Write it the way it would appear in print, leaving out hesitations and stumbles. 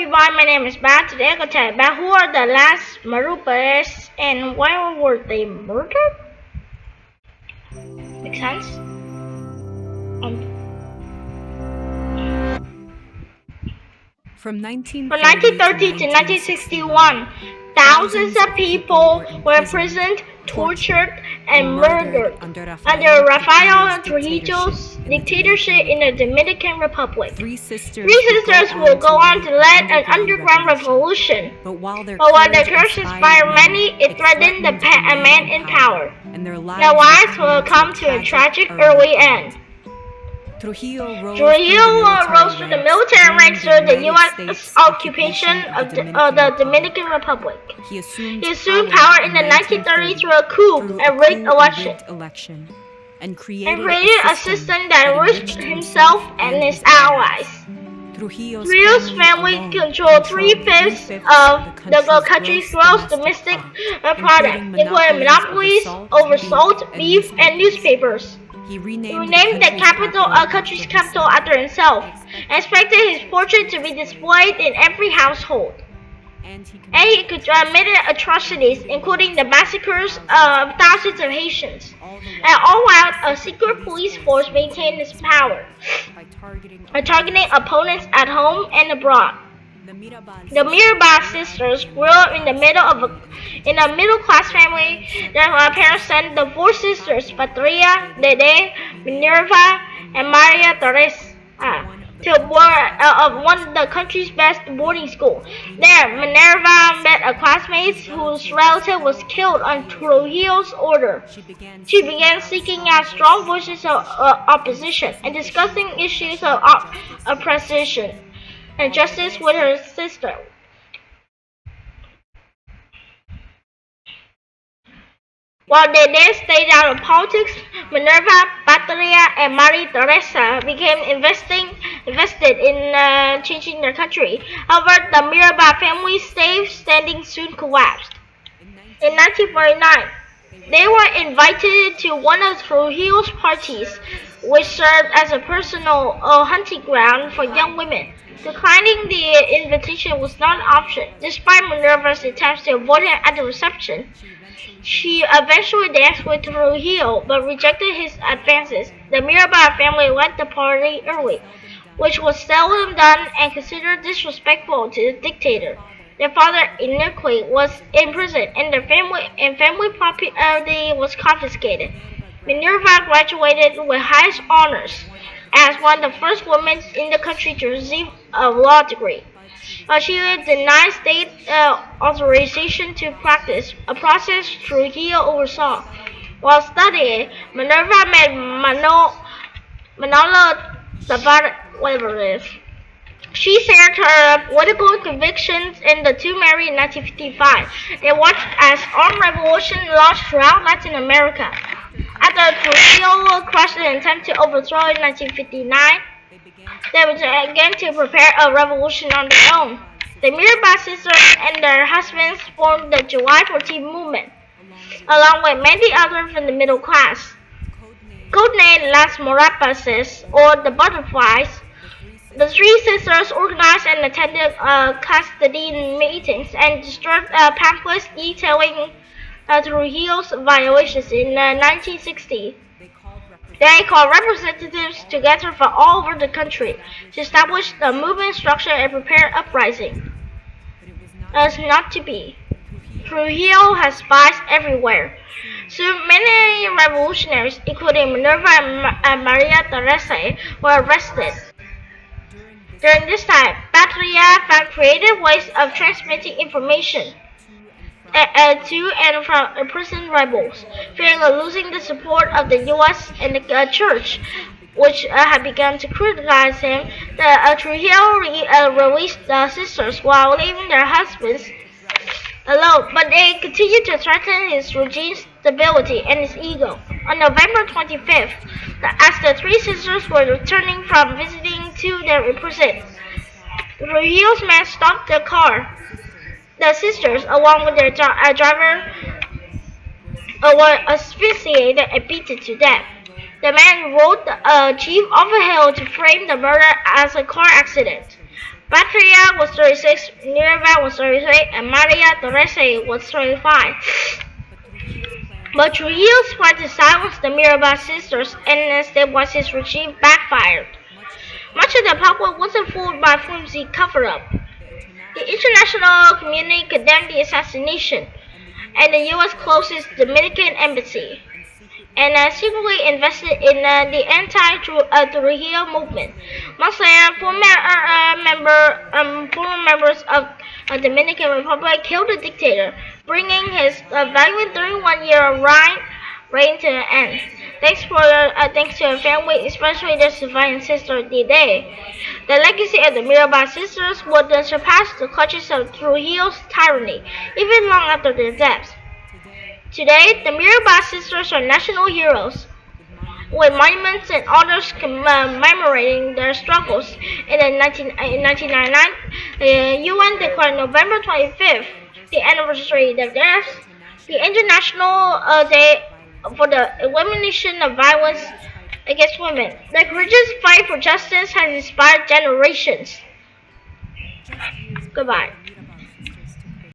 everyone, my name is Bat. Today I'm going to tell you about who are the last Marupers and why were they murdered? Make sense? From 1930 to 1961, thousands of people were imprisoned, tortured, and murdered under Rafael Trujillo's dictatorship in the Dominican Republic. Three sisters will go on to lead an underground revolution, but while their courage inspired many, it threatened the man in power. and their Their lives will come to a tragic early end. Trujillo rose through the military ranks during the U.S. occupation of the Dominican Republic. He assumed power in the 1930s through a coup and rigged election, and created a system that enriched himself and his allies. Trujillo's family controlled 3/5 of the country's gross domestic product, including monopolies over salt, beef, and newspapers. He He renamed the country's capital after himself, and expected his portrait to be displayed in every household. and He committed atrocities, including the massacres of thousands of Haitians. And all while a secret police force maintained his power, targeting opponents at home and abroad. The Mirabal sisters grew up in a middle-class family. Their parents sent the four sisters, Patria, Dede, Minerva, and Maria Teresa, to one of the country's best boarding school. There, Minerva met a classmate whose relative was killed on Trujillo's order. She began seeking out strong voices of opposition and discussing issues of oppression and justice with her sister. While they then stayed out of politics, Minerva, Patria, and Maria Teresa became invested in changing their country. However, the Mirabal family's safe standing soon collapsed. In 1949, they were invited to one of Trujillo's parties, which served as a personal hunting ground for young women. Declining the invitation was not an option. Despite Minerva's attempts to avoid him at the reception, she eventually danced with Trujillo, but rejected his advances. The Mirabal family left the party early, which was seldom done and considered disrespectful to the dictator. Their father, Inique, was imprisoned, and their family property was confiscated. Minerva graduated with highest honors as one of the first women in the country to receive a law degree. She was denied state authorization to practice, a process Trujillo oversaw. While studying, Minerva met Manolo Tavares, whatever it is. She shared her political convictions, and the two married in 1955. They watched as armed revolution launched throughout Latin America. After Trujillo crushed an attempt to overthrow in 1959, they began to prepare a revolution on their own. The Mirabal sisters and their husbands formed the July 14 movement, along with many others from the middle class. Codenamed Las Morapaces, or the Butterflies, the three sisters organized and attended clandestine meetings and distributed pamphlets detailing Trujillo's violations in 1960. They called representatives together from all over the country to establish the movement structure and prepare uprising. As not to be. Trujillo has spies everywhere. Soon many revolutionaries, including Minerva and Maria Teresa, were arrested. During this time, Patria found creative ways of transmitting information to and from imprisoned rebels, fearing of losing the support of the U.S. and the Church, which had begun to criticize him. Trujillo released the sisters while leaving their husbands alone, but they continued to threaten his regime's stability and his ego. On November 25th, as the three sisters were returning from visiting to their imprisoned, Trujillo's men stopped the car. The sisters, along with their driver, were asphyxiated and beaten to death. The man rode a jeep off a hill to frame the murder as a car accident. Patria was 36, Minerva was 33, and Maria Teresa was 35. But Trujillo's plan to silence the Mirabal sisters and instead was his regime backfired. Much of the public wasn't fooled by flimsy cover-up. The international community condemned the assassination, and the U.S. closed its Dominican embassy and secretly invested in the anti-Trujillo movement. Months later, former members of the Dominican Republic killed the dictator, bringing his violent 31-year reign to an end. Thanks to her family, especially their surviving sister Dide. The legacy of the Mirabal sisters would then surpass the clutches of Trujillo's tyranny, even long after their deaths. Today, the Mirabal sisters are national heroes, with monuments and honors commemorating their struggles. In 1999, the UN declared November 25th, the anniversary of their deaths, the International Day for the Elimination of Violence Against Women. Their courageous fight for justice has inspired generations. Goodbye.